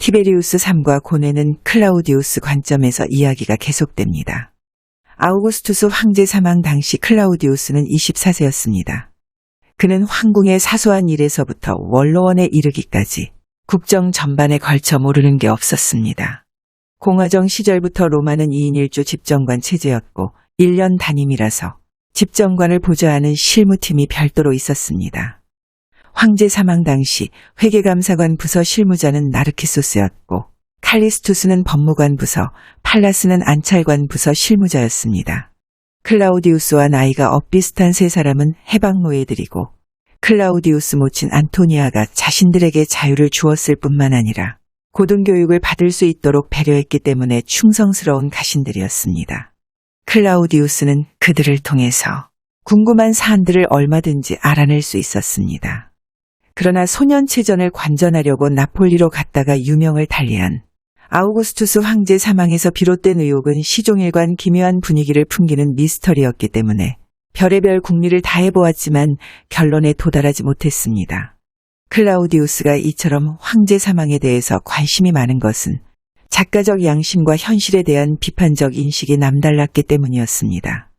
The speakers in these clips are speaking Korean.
티베리우스 3과 고뇌는 클라우디우스 관점에서 이야기가 계속됩니다. 아우구스투스 황제 사망 당시 클라우디우스는 24세였습니다. 그는 황궁의 사소한 일에서부터 원로원에 이르기까지 국정 전반에 걸쳐 모르는 게 없었습니다. 공화정 시절부터 로마는 2인 1조 집정관 체제였고 1년 단임이라서 집정관을 보좌하는 실무팀이 별도로 있었습니다. 황제 사망 당시 회계감사관 부서 실무자는 나르키소스였고 칼리스투스는 법무관 부서, 팔라스는 안찰관 부서 실무자였습니다. 클라우디우스와 나이가 엇비슷한 세 사람은 해방 노예들이고 클라우디우스 모친 안토니아가 자신들에게 자유를 주었을 뿐만 아니라 고등교육을 받을 수 있도록 배려했기 때문에 충성스러운 가신들이었습니다. 클라우디우스는 그들을 통해서 궁금한 사안들을 얼마든지 알아낼 수 있었습니다. 그러나 소년체전을 관전하려고 나폴리로 갔다가 유명을 달리한 아우구스투스 황제 사망에서 비롯된 의혹은 시종일관 기묘한 분위기를 풍기는 미스터리였기 때문에 별의별 궁리를 다해보았지만 결론에 도달하지 못했습니다. 클라우디우스가 이처럼 황제 사망에 대해서 관심이 많은 것은 작가적 양심과 현실에 대한 비판적 인식이 남달랐기 때문이었습니다.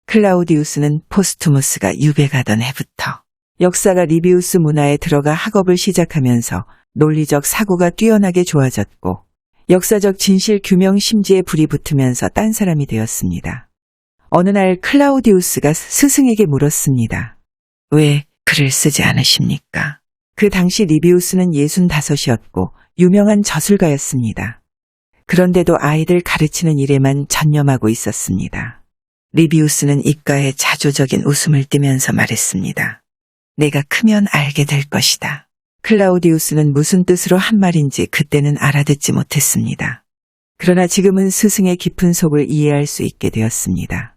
클라우디우스는 포스투무스가 유배 가던 해부터 역사가 리비우스 문화에 들어가 학업을 시작하면서 논리적 사고가 뛰어나게 좋아졌고 역사적 진실 규명 심지에 불이 붙으면서 딴 사람이 되었습니다. 어느 날 클라우디우스가 스승에게 물었습니다. 왜 글을 쓰지 않으십니까? 그 당시 리비우스는 65이었고 유명한 저술가였습니다. 그런데도 아이들 가르치는 일에만 전념하고 있었습니다. 리비우스는 입가에 자조적인 웃음을 띠면서 말했습니다. 내가 크면 알게 될 것이다. 클라우디우스는 무슨 뜻으로 한 말인지 그때는 알아듣지 못했습니다. 그러나 지금은 스승의 깊은 속을 이해할 수 있게 되었습니다.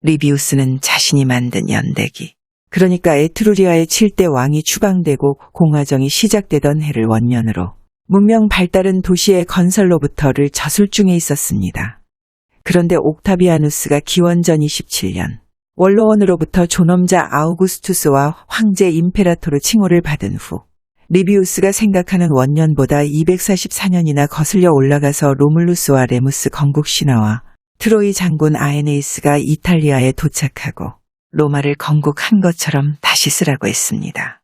리비우스는 자신이 만든 연대기, 그러니까 에트루리아의 7대 왕이 추방되고 공화정이 시작되던 해를 원년으로 문명 발달은 도시의 건설로부터를 저술 중에 있었습니다. 그런데 옥타비아누스가 기원전 27년 원로원으로부터 존엄자 아우구스투스와 황제 임페라토르 칭호를 받은 후 리비우스가 생각하는 원년보다 244년이나 거슬려 올라가서 로물루스와 레무스 건국 신하와 트로이 장군 아에네이스가 이탈리아에 도착하고 로마를 건국한 것처럼 다시 쓰라고 했습니다.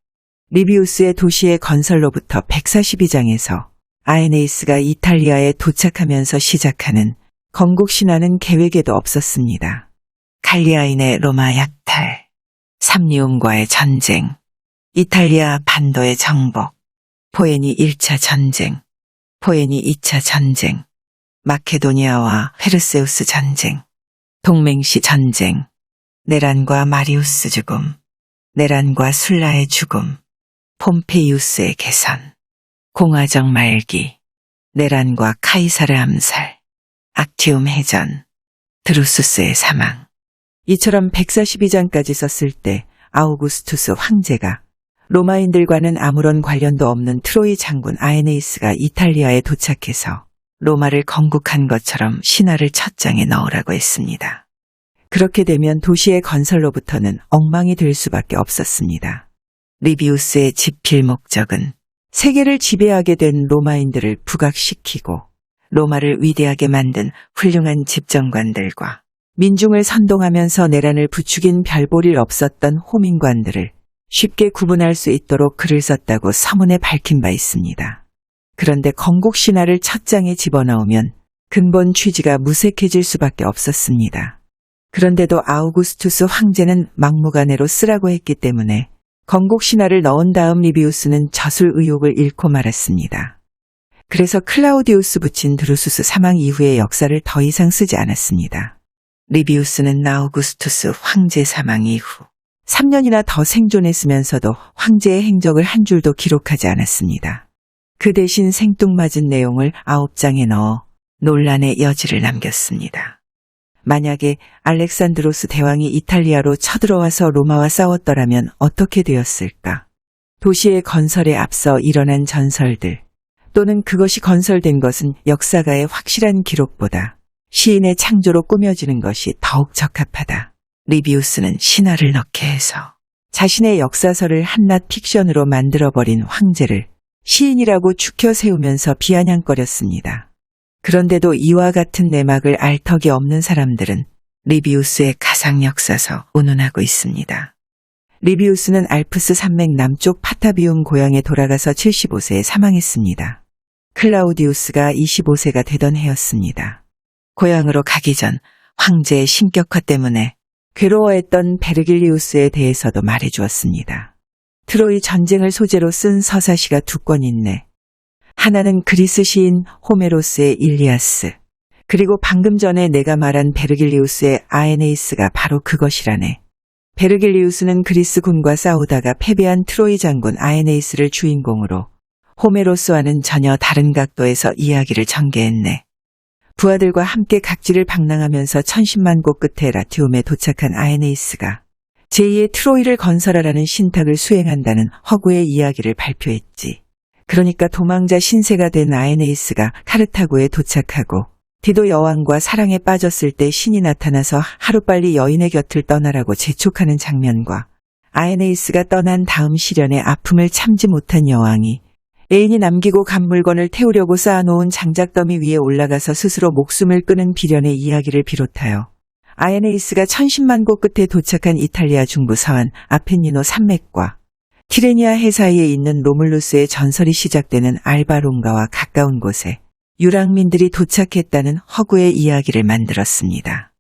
리비우스의 도시의 건설로부터 142장에서 아에네이스가 이탈리아에 도착하면서 시작하는 건국 신화는 계획에도 없었습니다. 갈리아인의 로마 약탈, 삼리움과의 전쟁, 이탈리아 반도의 정복, 포에니 1차 전쟁, 포에니 2차 전쟁, 마케도니아와 페르세우스 전쟁, 동맹시 전쟁, 네란과 마리우스 죽음, 네란과 술라의 죽음, 폼페이우스의 개선, 공화정 말기, 네란과 카이사르 암살, 악티움 해전, 드루수스의 사망. 이처럼 142장까지 썼을 때 아우구스투스 황제가 로마인들과는 아무런 관련도 없는 트로이 장군 아에네이스가 이탈리아에 도착해서 로마를 건국한 것처럼 신화를 첫 장에 넣으라고 했습니다. 그렇게 되면 도시의 건설로부터는 엉망이 될 수밖에 없었습니다. 리비우스의 집필 목적은 세계를 지배하게 된 로마인들을 부각시키고 로마를 위대하게 만든 훌륭한 집정관들과 민중을 선동하면서 내란을 부추긴 별볼일 없었던 호민관들을 쉽게 구분할 수 있도록 글을 썼다고 서문에 밝힌 바 있습니다. 그런데 건국 신화를 첫 장에 집어넣으면 근본 취지가 무색해질 수밖에 없었습니다. 그런데도 아우구스투스 황제는 막무가내로 쓰라고 했기 때문에 건국 신화를 넣은 다음 리비우스는 저술 의혹을 잃고 말았습니다. 그래서 클라우디우스 붙인 드루수스 사망 이후의 역사를 더 이상 쓰지 않았습니다. 리비우스는 아우구스투스 황제 사망 이후 3년이나 더 생존했으면서도 황제의 행적을 한 줄도 기록하지 않았습니다. 그 대신 생뚱맞은 내용을 9장에 넣어 논란의 여지를 남겼습니다. 만약에 알렉산드로스 대왕이 이탈리아로 쳐들어와서 로마와 싸웠더라면 어떻게 되었을까? 도시의 건설에 앞서 일어난 전설들, 또는 그것이 건설된 것은 역사가의 확실한 기록보다 시인의 창조로 꾸며지는 것이 더욱 적합하다. 리비우스는 신화를 넣게 해서 자신의 역사서를 한낱 픽션으로 만들어버린 황제를 시인이라고 추켜 세우면서 비아냥거렸습니다. 그런데도 이와 같은 내막을 알 턱이 없는 사람들은 리비우스의 가상 역사서 운운하고 있습니다. 리비우스는 알프스 산맥 남쪽 파타비움 고향에 돌아가서 75세에 사망했습니다. 클라우디우스가 25세가 되던 해였습니다. 고향으로 가기 전 황제의 신격화 때문에 괴로워했던 베르길리우스에 대해서도 말해주었습니다. 트로이 전쟁을 소재로 쓴 서사시가 두 권 있네. 하나는 그리스 시인 호메로스의 일리아스, 그리고 방금 전에 내가 말한 베르길리우스의 아에네이스가 바로 그것이라네. 베르길리우스는 그리스 군과 싸우다가 패배한 트로이 장군 아에네이스를 주인공으로 호메로스와는 전혀 다른 각도에서 이야기를 전개했네. 부하들과 함께 각지를 방랑하면서 천신만고 끝에 라티움에 도착한 아에네이스가 제2의 트로이를 건설하라는 신탁을 수행한다는 허구의 이야기를 발표했지. 그러니까 도망자 신세가 된 아에네이스가 카르타고에 도착하고 디도 여왕과 사랑에 빠졌을 때 신이 나타나서 하루빨리 여인의 곁을 떠나라고 재촉하는 장면과 아에네이스가 떠난 다음 시련에 아픔을 참지 못한 여왕이 애인이 남기고 간 물건을 태우려고 쌓아놓은 장작더미 위에 올라가서 스스로 목숨을 끊은 비련의 이야기를 비롯하여 아에네이스가 천신만고 끝에 도착한 이탈리아 중부 서안 아펜니노 산맥과 티레니아 해 사이에 있는 로물루스의 전설이 시작되는 알바론가와 가까운 곳에 유랑민들이 도착했다는 허구의 이야기를 만들었습니다.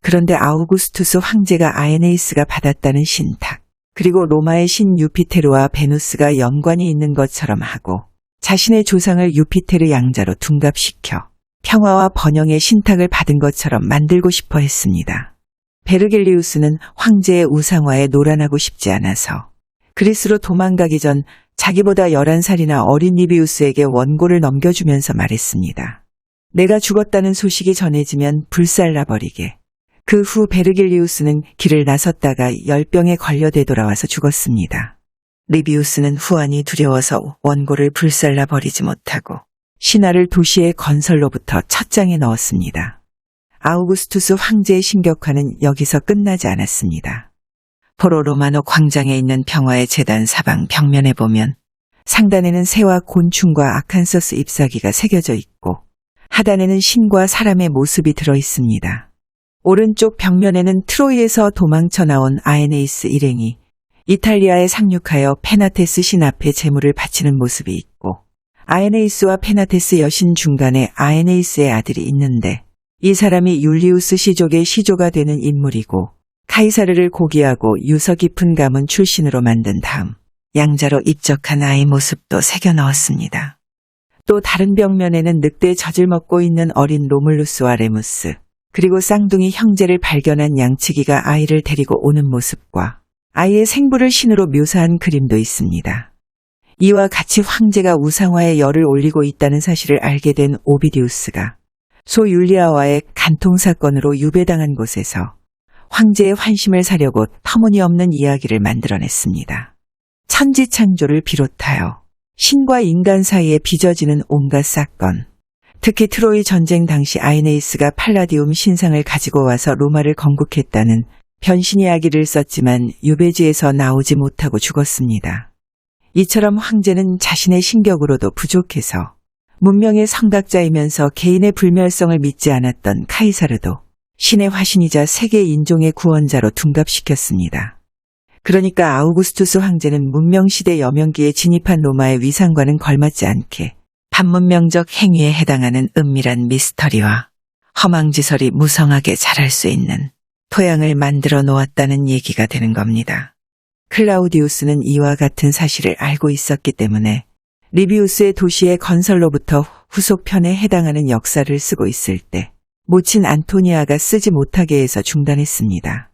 그런데 아우구스투스 황제가 아에네이스가 받았다는 신탁, 그리고 로마의 신 유피테르와 베누스가 연관이 있는 것처럼 하고 자신의 조상을 유피테르 양자로 둔갑시켜 평화와 번영의 신탁을 받은 것처럼 만들고 싶어 했습니다. 베르길리우스는 황제의 우상화에 노란하고 싶지 않아서 그리스로 도망가기 전 자기보다 11살이나 어린 리비우스에게 원고를 넘겨주면서 말했습니다. 내가 죽었다는 소식이 전해지면 불살라버리게. 그 후 베르길리우스는 길을 나섰다가 열병에 걸려 되돌아와서 죽었습니다. 리비우스는 후환이 두려워서 원고를 불살라버리지 못하고 신하를 도시의 건설로부터 첫 장에 넣었습니다. 아우구스투스 황제의 신격화는 여기서 끝나지 않았습니다. 포로 로마노 광장에 있는 평화의 제단 사방 벽면에 보면 상단에는 새와 곤충과 아칸서스 잎사귀가 새겨져 있고 하단에는 신과 사람의 모습이 들어 있습니다. 오른쪽 벽면에는 트로이에서 도망쳐 나온 아에네이스 일행이 이탈리아에 상륙하여 페나테스 신 앞에 제물을 바치는 모습이 있고 아에네이스와 페나테스 여신 중간에 아에네이스의 아들이 있는데 이 사람이 율리우스 시족의 시조가 되는 인물이고 카이사르를 고귀하고 유서 깊은 가문 출신으로 만든 다음 양자로 입적한 아이 모습도 새겨 넣었습니다. 또 다른 벽면에는 늑대에 젖을 먹고 있는 어린 로물루스와 레무스, 그리고 쌍둥이 형제를 발견한 양치기가 아이를 데리고 오는 모습과 아이의 생부를 신으로 묘사한 그림도 있습니다. 이와 같이 황제가 우상화에 열을 올리고 있다는 사실을 알게 된 오비디우스가 소 율리아와의 간통 사건으로 유배당한 곳에서 황제의 환심을 사려고 터무니없는 이야기를 만들어냈습니다. 천지창조를 비롯하여 신과 인간 사이에 빚어지는 온갖 사건, 특히 트로이 전쟁 당시 아에네이스가 팔라디움 신상을 가지고 와서 로마를 건국했다는 변신 이야기를 썼지만 유배지에서 나오지 못하고 죽었습니다. 이처럼 황제는 자신의 신격으로도 부족해서 문명의 성각자이면서 개인의 불멸성을 믿지 않았던 카이사르도 신의 화신이자 세계 인종의 구원자로 둔갑시켰습니다. 그러니까 아우구스투스 황제는 문명시대 여명기에 진입한 로마의 위상과는 걸맞지 않게 반문명적 행위에 해당하는 은밀한 미스터리와 허망지설이 무성하게 자랄 수 있는 토양을 만들어 놓았다는 얘기가 되는 겁니다. 클라우디우스는 이와 같은 사실을 알고 있었기 때문에 리비우스의 도시의 건설로부터 후속편에 해당하는 역사를 쓰고 있을 때 모친 안토니아가 쓰지 못하게 해서 중단했습니다.